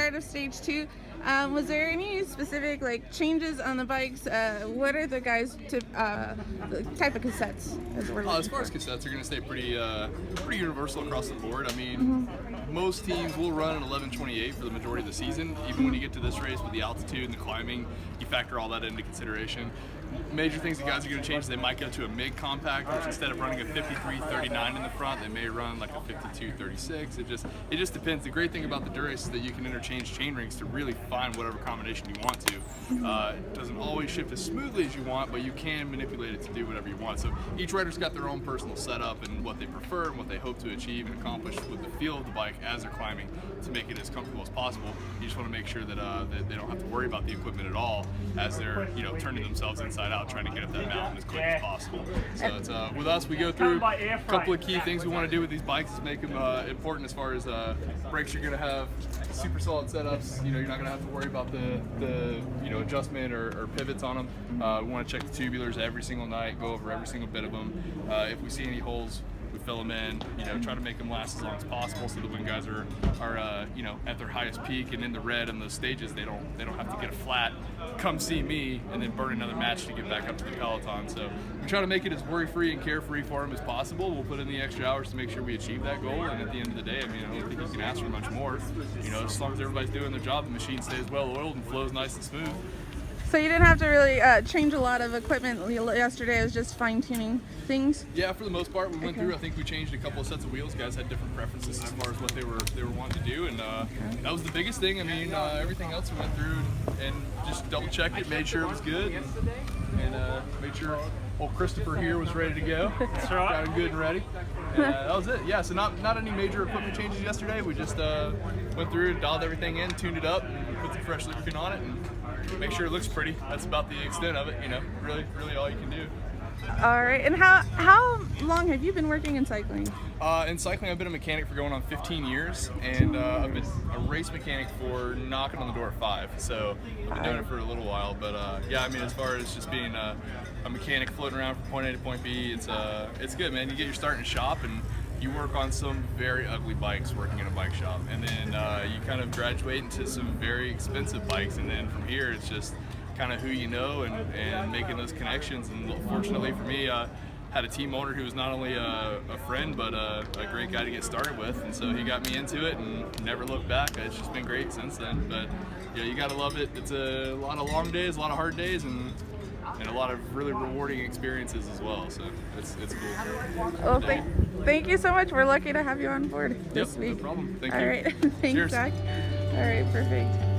start of stage 2. Was there any specific like changes on the bikes? What are the guys to the type of cassettes as we're As far as cassettes, they're going to stay pretty universal across the board. I mean, most teams will run an 1128 for the majority of the season. Even when you get to this race with the altitude and the climbing, you factor all that into consideration. Major things the guys are going to change is they might go to a MIG compact, which instead of running a 5339 in the front, they may run like a 5236. It just depends. The great thing about the Dura-Ace is that you can interchange chain rings to really find whatever combination you want to. It doesn't always shift as smoothly as you want, but you can manipulate it to do whatever you want. So each rider's got their own personal setup and what they prefer and what they hope to achieve and accomplish with the feel of the bike as they're climbing to make it as comfortable as possible. You just want to make sure that, that they don't have to worry about the equipment at all as they're turning themselves inside out, trying to get up that mountain as quick as possible. So it's, with us, we go through a couple of key things we want to do with these bikes is make them important as far as brakes. You're going to have super solid setups. You're not going to have to worry about the adjustment or pivots on them. We want to check the tubulars every single night, go over every single bit of them. If we see any holes, we fill them in, try to make them last as long as possible so that when guys are at their highest peak and in the red in those stages, they don't have to get a flat, come see me, and then burn another match to get back up to the peloton. So we try to make it as worry-free and carefree for them as possible. We'll put in the extra hours to make sure we achieve that goal, and at the end of the day, I don't think you can ask for much more. As long as everybody's doing their job, the machine stays well-oiled and flows nice and smooth. So you didn't have to really change a lot of equipment yesterday. It was just fine-tuning things. Yeah, for the most part, we went through. I think we changed a couple of sets of wheels. Guys had different preferences as far as what they were wanting to do, and that was the biggest thing. Everything else we went through and just double-checked it, made sure it was good, and made sure old Christopher here was ready to go. That's right. Got him good and ready. And that was it. Yeah, so not any major equipment changes yesterday. We just went through, dialed everything in, tuned it up, and put some fresh lubricant on it, and make sure it looks pretty. That's about the extent of it, really all you can do. All right, and how long have you been working in cycling? In cycling, I've been a mechanic for going on 15 years, and I've been a race mechanic for knocking on the door at 5. So I've been doing it for a little while, but yeah, as far as just being a mechanic floating around from point A to point B, it's good, man. You get your start in a shop, and you work on some very ugly bikes working in a bike shop, and then you kind of graduate into some very expensive bikes, and then from here it's just kind of who you know and making those connections. And fortunately for me, had a team owner who was not only a friend but a great guy to get started with, and so he got me into it and never looked back. It's just been great since then. But yeah, you gotta love it. It's a lot of long days, a lot of hard days, and a lot of really rewarding experiences as well. So it's cool. Well, thank you so much. We're lucky to have you on board this week. No problem. Thank you. All right. Thanks, Cheers. Zach. All right, perfect.